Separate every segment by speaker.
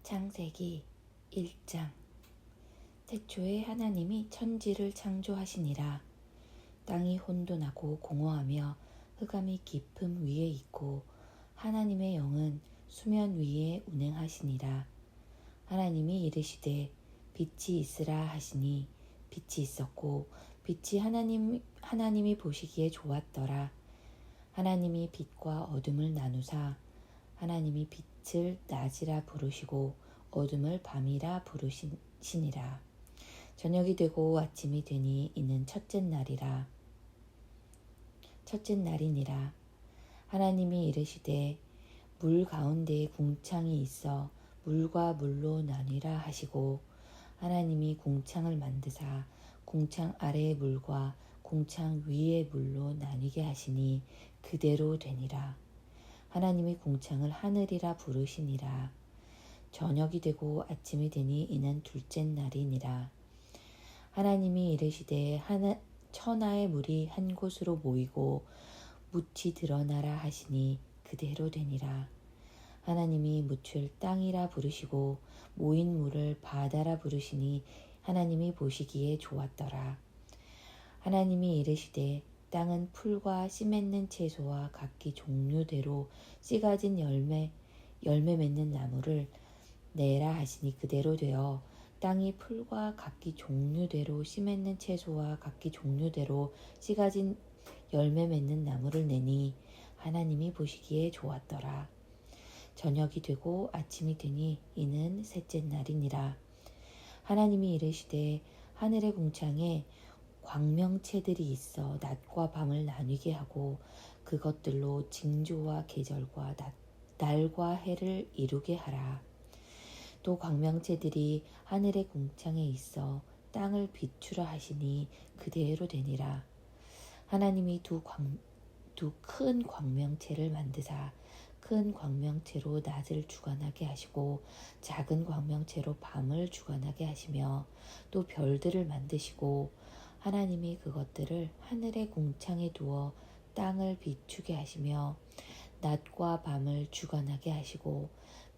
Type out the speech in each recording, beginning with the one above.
Speaker 1: 창세기 1장. 태초에 하나님이 천지를 창조하시니라. 땅이 혼돈하고 공허하며 흑암이 깊음 위에 있고 하나님의 영은 수면 위에 운행하시니라. 하나님이 이르시되 빛이 있으라 하시니 빛이 있었고 빛이 하나님이 보시기에 좋았더라. 하나님이 빛과 어둠을 나누사 하나님이 빛을 낮이라 부르시고 어둠을 밤이라 부르시니라. 저녁이 되고 아침이 되니 이는 첫째 날이니라. 하나님이 이르시되 물 가운데에 궁창이 있어 물과 물로 나뉘라 하시고 하나님이 궁창을 만드사 궁창 아래의 물과 궁창 위의 물로 나뉘게 하시니 그대로 되니라. 하나님이 궁창을 하늘이라 부르시니라. 저녁이 되고 아침이 되니 이는 둘째 날이니라. 하나님이 이르시되 천하의 물이 한 곳으로 모이고 묻이 드러나라 하시니 그대로 되니라. 하나님이 묻을 땅이라 부르시고 모인 물을 바다라 부르시니 하나님이 보시기에 좋았더라. 하나님이 이르시되 땅은 풀과 씨 맺는 채소와 각기 종류대로 씨 가진 열매 맺는 나무를 내라 하시니 그대로 되어 땅이 풀과 각기 종류대로 씨 맺는 채소와 각기 종류대로 씨 가진 열매 맺는 나무를 내니 하나님이 보시기에 좋았더라. 저녁이 되고 아침이 되니 이는 셋째 날이니라. 하나님이 이르시되 하늘의 궁창에 광명체들이 있어 낮과 밤을 나뉘게 하고 그것들로 징조와 계절과 날과 해를 이루게 하라. 또 광명체들이 하늘의 궁창에 있어 땅을 비추라 하시니 그대로 되니라. 하나님이 두 큰 광명체를 만드사 큰 광명체로 낮을 주관하게 하시고 작은 광명체로 밤을 주관하게 하시며 또 별들을 만드시고 하나님이 그것들을 하늘의 궁창에 두어 땅을 비추게 하시며 낮과 밤을 주관하게 하시고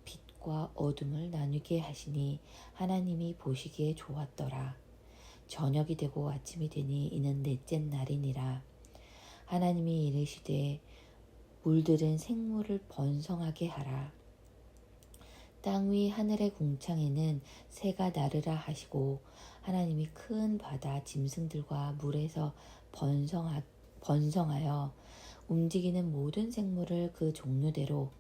Speaker 1: 빛과 어둠을 나누게 하시니 하나님이 보시기에 좋았더라. 저녁이 되고 아침이 되니 이는 넷째 날이니라. 하나님이 이르시되 물들은 생물을 번성하게 하라. 땅 위 하늘의 궁창에는 새가 나르라 하시고 하나님이 큰 바다 짐승들과 물에서 번성하여 움직이는 모든 생물을 그 종류대로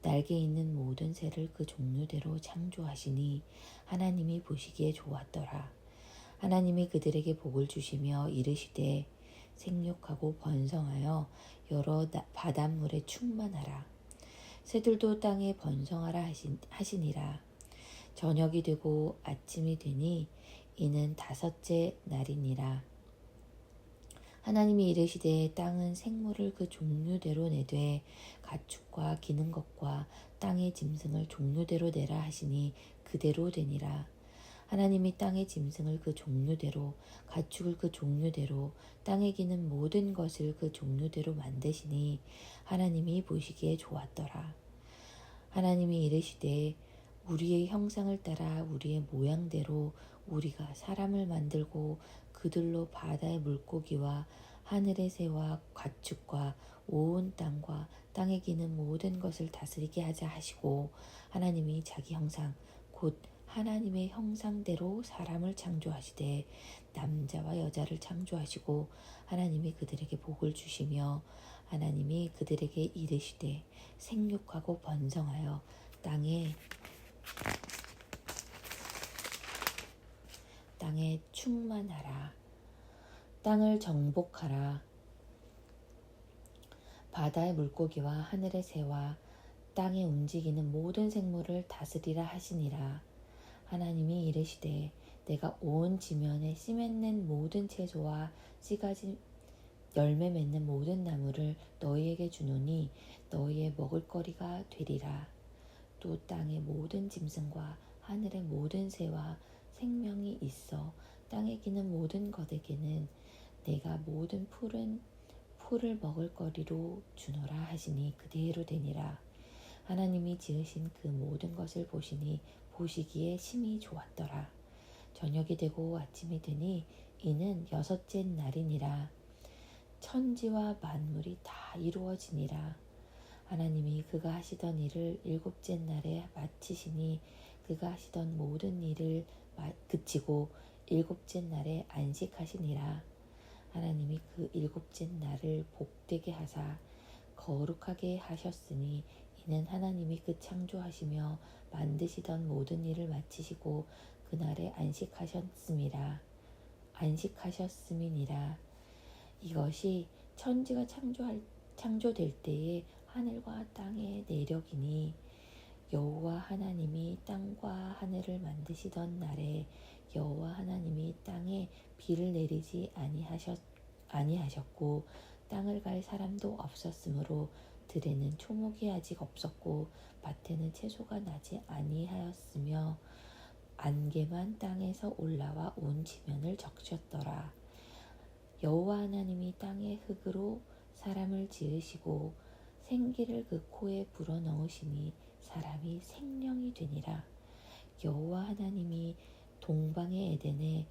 Speaker 1: 날개 있는 모든 새를 그 종류대로 창조하시니 하나님이 보시기에 좋았더라. 하나님이 그들에게 복을 주시며 이르시되 생육하고 번성하여 여러 바닷물에 충만하라. 새들도 땅에 번성하라 하시니라. 저녁이 되고 아침이 되니 이는 다섯째 날이니라. 하나님이 이르시되 땅은 생물을 그 종류대로 내되 가축과 기는 것과 땅의 짐승을 종류대로 내라 하시니 그대로 되니라. 하나님이 땅의 짐승을 그 종류대로 가축을 그 종류대로 땅에 기는 모든 것을 그 종류대로 만드시니 하나님이 보시기에 좋았더라. 하나님이 이르시되 우리의 형상을 따라 우리의 모양대로 우리가 사람을 만들고 그들로 바다의 물고기와 하늘의 새와 가축과 온 땅과 땅에 기는 모든 것을 다스리게 하자 하시고 하나님이 자기 형상 곧 하나님의 형상대로 사람을 창조하시되 남자와 여자를 창조하시고 하나님이 그들에게 복을 주시며 하나님이 그들에게 이르시되 생육하고 번성하여 땅에 충만하라. 땅을 정복하라. 바다의 물고기와 하늘의 새와 땅에 움직이는 모든 생물을 다스리라 하시니라. 하나님이 이르시되 내가 온 지면에 씨 맺는 모든 채소와 씨 가진 열매 맺는 모든 나무를 너희에게 주노니 너희의 먹을거리가 되리라. 또 땅의 모든 짐승과 하늘의 모든 새와 생명이 있어 땅에 기는 모든 것에게는 내가 모든 풀을 먹을거리로 주노라 하시니 그대로 되니라. 하나님이 지으신 그 모든 것을 보시니 보시기에 심히 좋았더라. 저녁이 되고 아침이 되니 이는 여섯째 날이니라. 천지와 만물이 다 이루어지니라. 하나님이 그가 하시던 일을 일곱째 날에 마치시니 그가 하시던 모든 일을 그치고 일곱째 날에 안식하시니라. 하나님이 그 일곱째 날을 복되게 하사 거룩하게 하셨으니 이는 하나님이 그 창조하시며 만드시던 모든 일을 마치시고 그날에 안식하셨음이니라. 이것이 천지가 창조될 때에 하늘과 땅의 내력이니 여호와 하나님이 땅과 하늘을 만드시던 날에 여호와 하나님이 땅에 비를 내리지 아니하셨고 땅을 갈 사람도 없었으므로 들에는 초목이 아직 없었고 밭에는 채소가 나지 아니하였으며 안개만 땅에서 올라와 온 지면을 적셨더라. 여호와 하나님이 땅의 흙으로 사람을 지으시고 생기를 그 코에 불어넣으시니 사람이 생명이 되니라. 여호와 하나님이 동방의 에덴에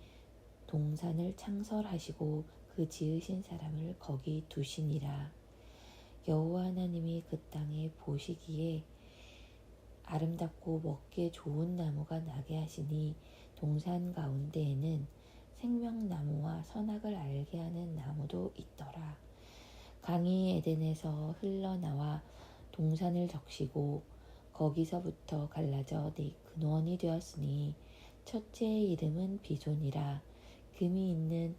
Speaker 1: 동산을 창설하시고 그 지으신 사람을 거기 두시니라. 여호와 하나님이 그 땅에 보시기에 아름답고 먹기에 좋은 나무가 나게 하시니 동산 가운데에는 생명나무와 선악을 알게 하는 나무도 있더라. 강이 에덴에서 흘러나와 동산을 적시고 거기서부터 갈라져 네 근원이 되었으니 첫째의 이름은 비손이라. 금이 있는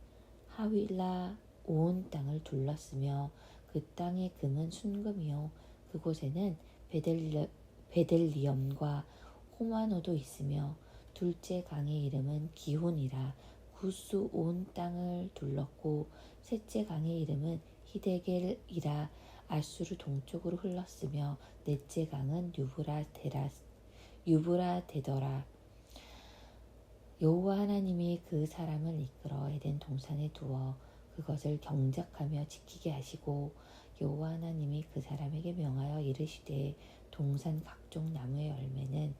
Speaker 1: 하윌라 온 땅을 둘렀으며 그 땅의 금은 순금이요 그곳에는 베델리엄과 호마노도 있으며 둘째 강의 이름은 기혼이라. 구스 온 땅을 둘렀고 셋째 강의 이름은 히데겔이라. 아수르 동쪽으로 흘렀으며 넷째 강은 유브라데더라. 여호와 하나님이 그 사람을 이끌어 에덴 동산에 두어 그것을 경작하며 지키게 하시고 여호와 하나님이 그 사람에게 명하여 이르시되 동산 각종 나무의 열매는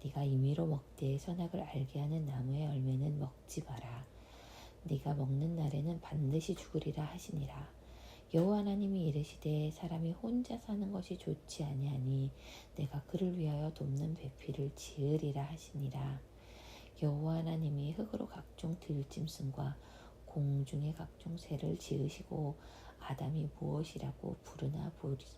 Speaker 1: 네가 임의로 먹되 선악을 알게 하는 나무의 열매는 먹지 마라. 네가 먹는 날에는 반드시 죽으리라 하시니라. 여호와 하나님이 이르시되 사람이 혼자 사는 것이 좋지 아니하니 내가 그를 위하여 돕는 배필을 지으리라 하시니라. 여호와 하나님이 흙으로 각종 들짐승과 공중의 각종 새를 지으시고 아담이 무엇이라고 부르나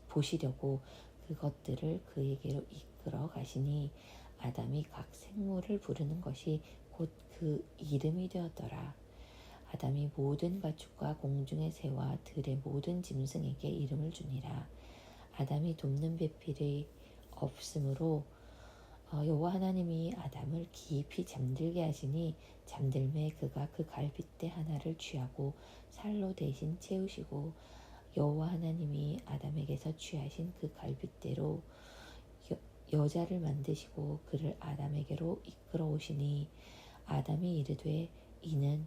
Speaker 1: 보시려고 그것들을 그에게로 이끌어 가시니 아담이 각 생물을 부르는 것이 곧 그 이름이 되었더라. 아담이 모든 가축과 공중의 새와 들의 모든 짐승에게 이름을 주니라. 아담이 돕는 배필이 없으므로 여호와 하나님이 아담을 깊이 잠들게 하시니 잠들매 그가 그 갈빗대 하나를 취하고 살로 대신 채우시고 여호와 하나님이 아담에게서 취하신 그 갈빗대로 여자를 만드시고 그를 아담에게로 이끌어 오시니 아담이 이르되 이는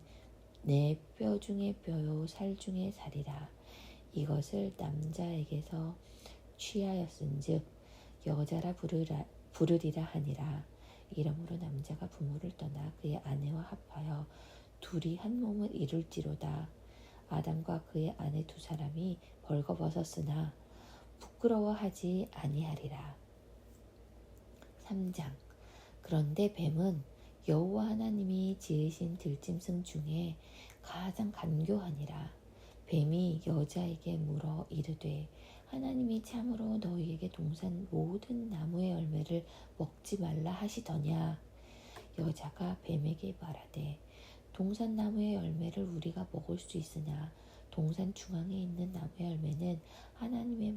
Speaker 1: 내 뼈 중에 뼈요 살 중에 살이라. 이것을 남자에게서 취하였은즉 여자라 부르리라 하니라. 이러므로 남자가 부모를 떠나 그의 아내와 합하여 둘이 한 몸을 이룰지로다. 아담과 그의 아내 두 사람이 벌거벗었으나 부끄러워하지 아니하리라. 3장. 그런데 뱀은 여호와 하나님이 지으신 들짐승 중에 가장 간교하니라. 뱀이 여자에게 물어 이르되 하나님이 참으로 너희에게 동산 모든 나무의 열매를 먹지 말라 하시더냐. 여자가 뱀에게 말하되 동산 나무의 열매를 우리가 먹을 수 있으나 동산 중앙에 있는 나무의 열매는 하나님의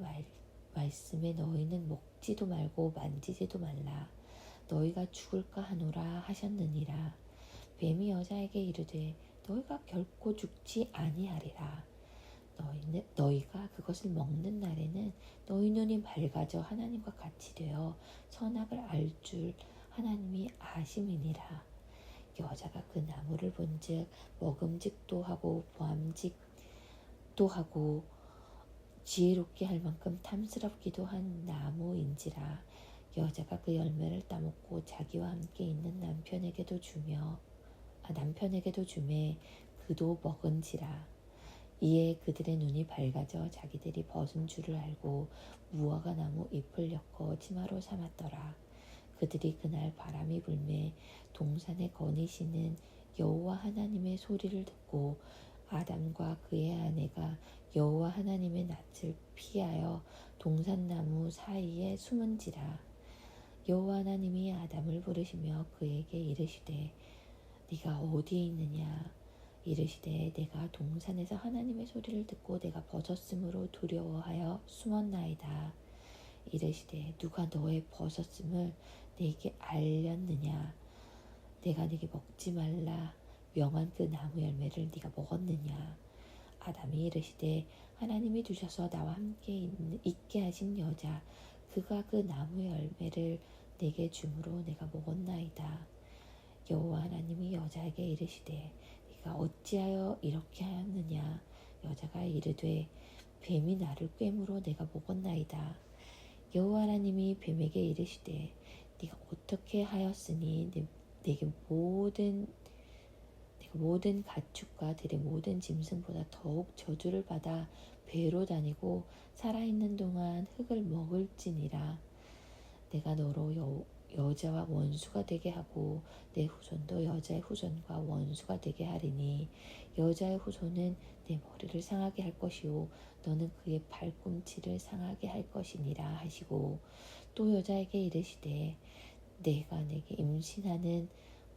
Speaker 1: 말씀에 너희는 먹지도 말고 만지지도 말라. 너희가 죽을까 하노라 하셨느니라. 뱀이 여자에게 이르되 너희가 결코 죽지 아니하리라. 너희가 그것을 먹는 날에는 너희 눈이 밝아져 하나님과 같이 되어 선악을 알 줄 하나님이 아심이니라. 여자가 그 나무를 본즉 먹음직도 하고 보암직도 하고 지혜롭게 할 만큼 탐스럽기도 한 나무인지라. 여자가 그 열매를 따먹고 자기와 함께 있는 남편에게도 주매 그도 먹은지라. 이에 그들의 눈이 밝아져 자기들이 벗은 줄을 알고 무화과 나무 잎을 엮어 치마로 삼았더라. 그들이 그날 바람이 불매 동산에 거니시는 여호와 하나님의 소리를 듣고 아담과 그의 아내가 여호와 하나님의 낯을 피하여 동산나무 사이에 숨은지라. 여호와 하나님이 아담을 부르시며 그에게 이르시되 네가 어디에 있느냐. 이르시되 내가 동산에서 하나님의 소리를 듣고 내가 벗었으므로 두려워하여 숨었나이다. 이르시되 누가 너의 벗었음을 네게 알렸느냐. 내가 네게 먹지 말라 명한 그 나무 열매를 네가 먹었느냐. 아담이 이르시되 하나님이 주셔서 나와 함께 있게 하신 여자 그가 그 나무 열매를 내게 주므로 내가 먹었나이다. 여호와 하나님이 여자에게 이르시되 네가 어찌하여 이렇게 하였느냐. 여자가 이르되 뱀이 나를 꿰물어 내가 먹었나이다. 여호와 하나님이 뱀에게 이르시되 네가 어떻게 하였으니 내게 모든 가축과 들의 모든 짐승보다 더욱 저주를 받아 배로 다니고 살아있는 동안 흙을 먹을지니라. 내가 너로 여자와 원수가 되게 하고 내 후손도 여자의 후손과 원수가 되게 하리니 여자의 후손은 내 머리를 상하게 할 것이요 너는 그의 발꿈치를 상하게 할 것이니라 하시고 또 여자에게 이르시되 내가 내게 임신하는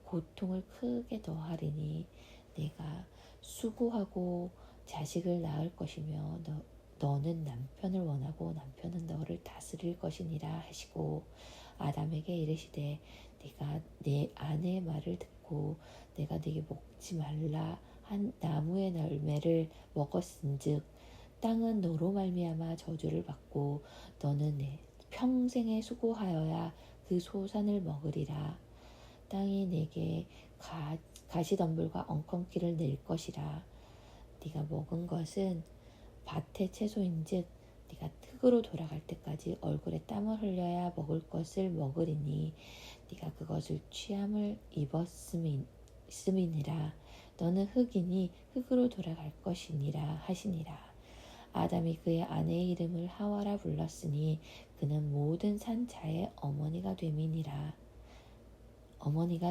Speaker 1: 고통을 크게 더하리니 내가 수고하고 자식을 낳을 것이며 너는 남편을 원하고 남편은 너를 다스릴 것이니라 하시고 아담에게 이르시되 네가 내 아내의 말을 듣고 내가 네게 먹지 말라 한 나무의 열매를 먹었은즉 땅은 너로 말미암아 저주를 받고 너는 내 평생에 수고하여야 그 소산을 먹으리라. 땅이 내게 가시덤불과 엉겅퀴를 낼 것이라. 네가 먹은 것은 밭의 채소인즉 네가 흙으로 돌아갈 때까지 얼굴에 땀을 흘려야 먹을 것을 먹으리니 네가 그것을 취함을 입었음이니라. 너는 흙이니 흙으로 돌아갈 것이니라 하시니라. 아담이 그의 아내의 이름을 하와라 불렀으니 그는 모든 산자의 어머니가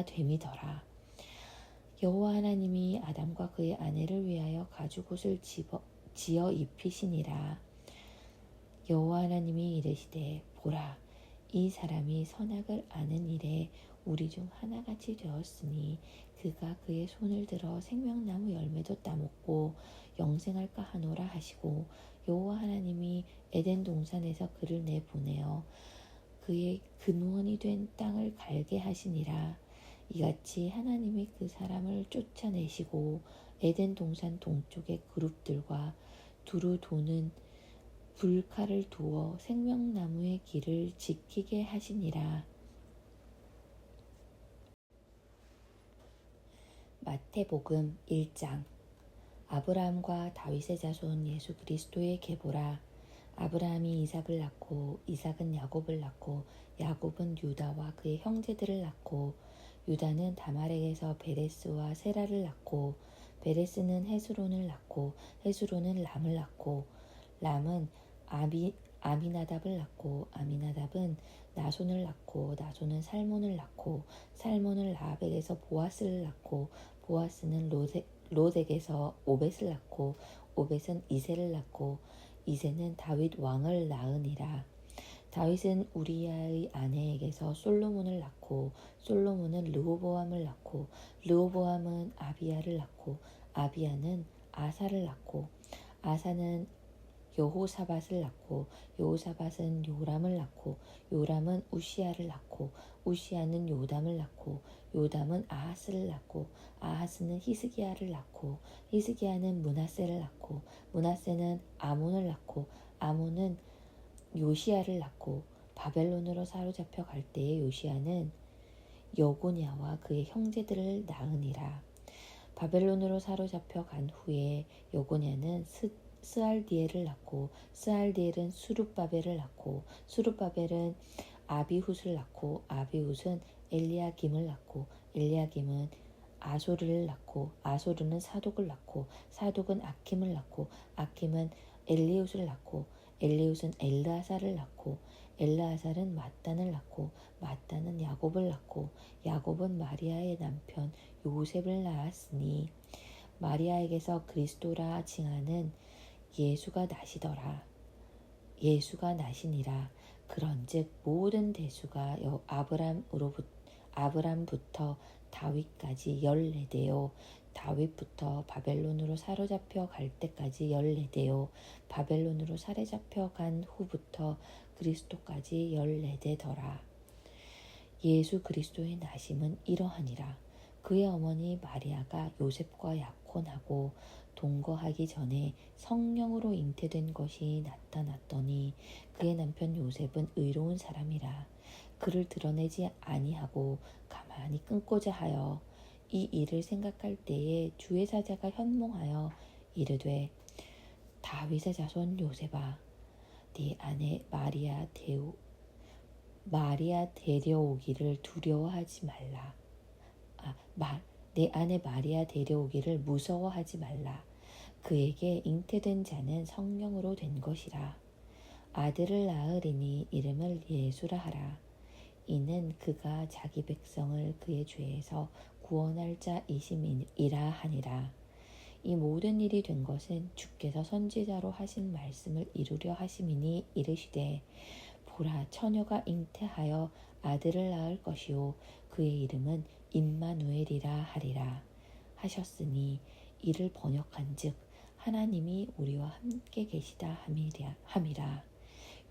Speaker 1: 됨이더라. 여호와 하나님이 아담과 그의 아내를 위하여 가죽옷을 지어 입히시니라. 여호와 하나님이 이르시되 보라 이 사람이 선악을 아는 일에 우리 중 하나같이 되었으니 그가 그의 손을 들어 생명나무 열매도 따먹고 영생할까 하노라 하시고 여호와 하나님이 에덴 동산에서 그를 내보내어 그의 근원이 된 땅을 갈게 하시니라. 이같이 하나님이 그 사람을 쫓아내시고 에덴 동산 동쪽의 그룹들과 두루 도는 불칼을 두어 생명나무의 길을 지키게 하시니라. 마태복음 1장. 아브라함과 다윗의 자손 예수 그리스도의 계보라. 아브라함이 이삭을 낳고 이삭은 야곱을 낳고 야곱은 유다와 그의 형제들을 낳고 유다는 다말에게서 베레스와 세라를 낳고 베레스는 헤스론을 낳고 헤스론은 람을 낳고 람은 아미나답을 낳고 아미나답은 나손을 낳고 나손은 살몬을 낳고 살몬은 라합에게서 보아스를 낳고 보아스는 롯에게서 오벳을 낳고 오벳은 이새를 낳고 이새는 다윗 왕을 낳으니라. 다윗은 우리야의 아내에게서 솔로몬을 낳고 솔로몬은 르호보암을 낳고 르호보암은 아비야를 낳고 아비야는 아사를 낳고 아사는 여호사밧을 낳고 여호사밧은 요람을 낳고 요람은 우시야를 낳고 우시야는 요담을 낳고 요담은 아하스를 낳고 아하스는 히스기야를 낳고 히스기야는 므낫세를 낳고 므낫세는 아몬을 낳고 아몬은 요시야를 낳고 바벨론으로 사로잡혀 갈 때에 요시야는 여고냐와 그의 형제들을 낳으니라. 바벨론으로 사로잡혀 간 후에 여고냐는 스알디엘을 낳고 스알디엘은 수룹바벨을 낳고 수룹바벨은 아비훗을 낳고 아비훗은 엘리야김을 낳고 엘리야김은 아소르를 낳고 아소르는 사독을 낳고 사독은 아킴을 낳고 아킴은 엘리웃을 낳고 엘리웃은 엘르아사를 낳고 엘르아살은 마단을 낳고 마단은 야곱을 낳고 야곱은 마리아의 남편 요셉을 낳았으니 마리아에게서 그리스도라 칭하는 예수가 나시더라. 예수가 나시니라. 그런즉 모든 대수가 아브람부터 다윗까지 14대요 다윗부터 바벨론으로 사로잡혀 갈 때까지 14대요 바벨론으로 사로잡혀 간 후부터 그리스도까지 14대더라. 예수 그리스도의 나심은 이러하니라. 그의 어머니 마리아가 요셉과 약혼하고 동거하기 전에 성령으로 잉태된 것이 나타났더니 그의 남편 요셉은 의로운 사람이라. 그를 드러내지 아니하고 가만히 끊고자 하여 이 일을 생각할 때에 주의 사자가 현몽하여 이르되 다윗의 자손 요셉아 네 아내 마리아 데려오기를 두려워하지 말라. 내 아내 마리아 데려오기를 무서워하지 말라. 그에게 잉태된 자는 성령으로 된 것이라. 아들을 낳으리니 이름을 예수라 하라. 이는 그가 자기 백성을 그의 죄에서 구원할 자이심이라 하니라. 이 모든 일이 된 것은 주께서 선지자로 하신 말씀을 이루려 하심이니 이르시되 보라 처녀가 잉태하여 아들을 낳을 것이요 그의 이름은 임마누엘이라 하리라 하셨으니 이를 번역한즉 하나님이 우리와 함께 계시다 함이라.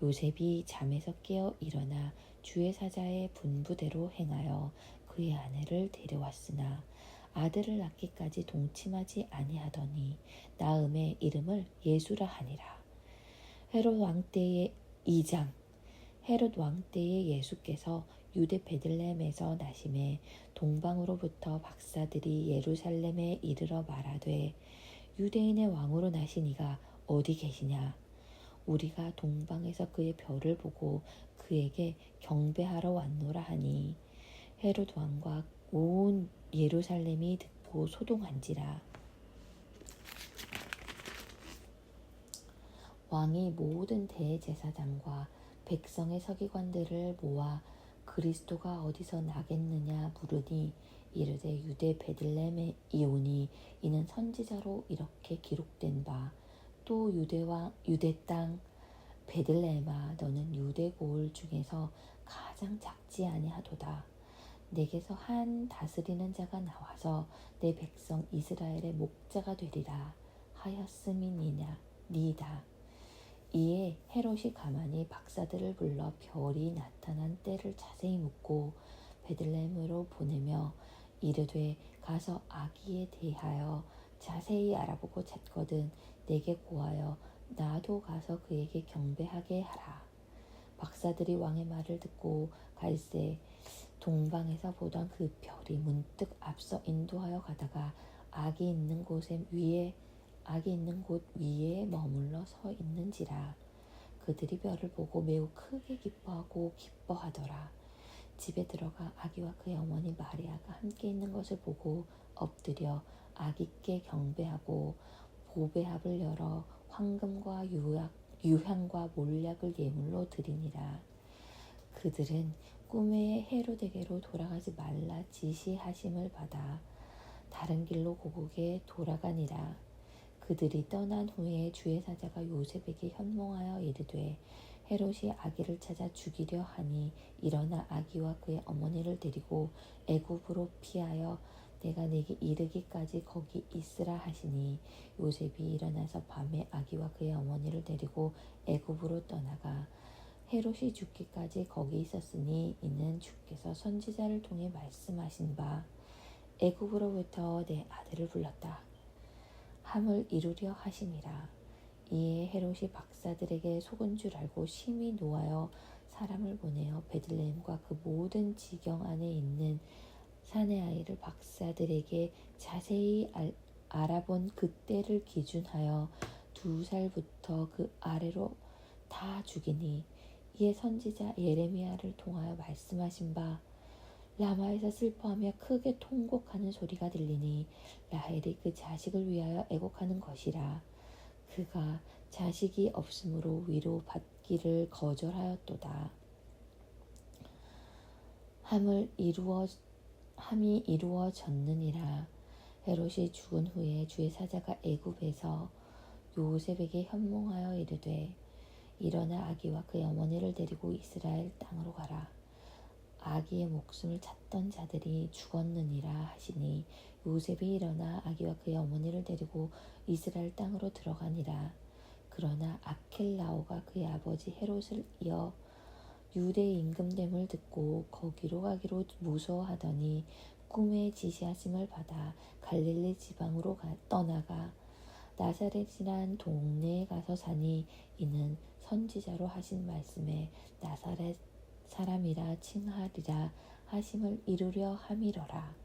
Speaker 1: 요셉이 잠에서 깨어 일어나 주의 사자의 분부대로 행하여 그의 아내를 데려왔으나 아들을 낳기까지 동침하지 아니하더니 낳음의 이름을 예수라 하니라. 헤롯 왕 때의 2장 헤롯 왕 때에 예수께서 유대 베들레헴에서 나심에 동방으로부터 박사들이 예루살렘에 이르러 말하되 유대인의 왕으로 나신 이가 어디 계시냐. 우리가 동방에서 그의 별을 보고 그에게 경배하러 왔노라 하니 헤롯 왕과 온 예루살렘이 듣고 소동한지라. 왕이 모든 대제사장과 백성의 서기관들을 모아 그리스도가 어디서 나겠느냐 물으니 이르되 유대 베들레헴에 이오니 이는 선지자로 이렇게 기록된 바 또 유대 땅 베들레헴아 너는 유대 고을 중에서 가장 작지 아니하도다. 내게서 한 다스리는 자가 나와서 내 백성 이스라엘의 목자가 되리라 하였음이니이다. 이에 헤롯이 가만히 박사들을 불러 별이 나타난 때를 자세히 묻고 베들레헴으로 보내며 이르되 가서 아기에 대하여 자세히 알아보고 찾거든 내게 고하여 나도 가서 그에게 경배하게 하라. 박사들이 왕의 말을 듣고 갈새 동방에서 보던 그 별이 문득 앞서 인도하여 가다가 아기 있는 곳 위에 머물러 서 있는지라. 그들이 별을 보고 매우 크게 기뻐하더라. 집에 들어가 아기와 그의 어머니 마리아가 함께 있는 것을 보고 엎드려 아기께 경배하고 보배합을 열어 황금과 유향과 몰약을 예물로 드리니라. 그들은 꿈에 헤롯에게로 돌아가지 말라 지시하심을 받아 다른 길로 고국에 돌아가니라. 그들이 떠난 후에 주의 사자가 요셉에게 현몽하여 이르되 헤롯이 아기를 찾아 죽이려 하니 일어나 아기와 그의 어머니를 데리고 애굽으로 피하여 내가 내게 이르기까지 거기 있으라 하시니 요셉이 일어나서 밤에 아기와 그의 어머니를 데리고 애굽으로 떠나가 헤롯이 죽기까지 거기 있었으니 이는 주께서 선지자를 통해 말씀하신 바 애굽으로부터 내 아들을 불렀다 함을 이루려 하심이라. 이에 헤롯이 박사들에게 속은 줄 알고 심히 노하여 사람을 보내어 베들레헴과 그 모든 지경 안에 있는 사내 아이를 박사들에게 자세히 알아본 그때를 기준하여 2살부터 그 아래로 다 죽이니 이에 선지자 예레미야를 통하여 말씀하신 바 라마에서 슬퍼하며 크게 통곡하는 소리가 들리니 라헬이 그 자식을 위하여 애곡하는 것이라. 그가 자식이 없으므로 위로받기를 거절하였도다. 함이 이루어졌느니라. 헤롯이 죽은 후에 주의 사자가 애굽에서 요셉에게 현몽하여 이르되 일어나 아기와 그의 어머니를 데리고 이스라엘 땅으로 가라. 아기의 목숨을 찾던 자들이 죽었느니라 하시니 요셉이 일어나 아기와 그의 어머니를 데리고 이스라엘 땅으로 들어가니라. 그러나 아켈라오가 그의 아버지 헤롯을 이어 유대의 임금됨을 듣고 거기로 가기로 무서워하더니 꿈에 지시하심을 받아 갈릴리 지방으로 떠나가 나사렛이란 동네에 가서 사니 이는 선지자로 하신 말씀에 나사렛 사람이라 칭하리라 하심을 이루려 함이러라.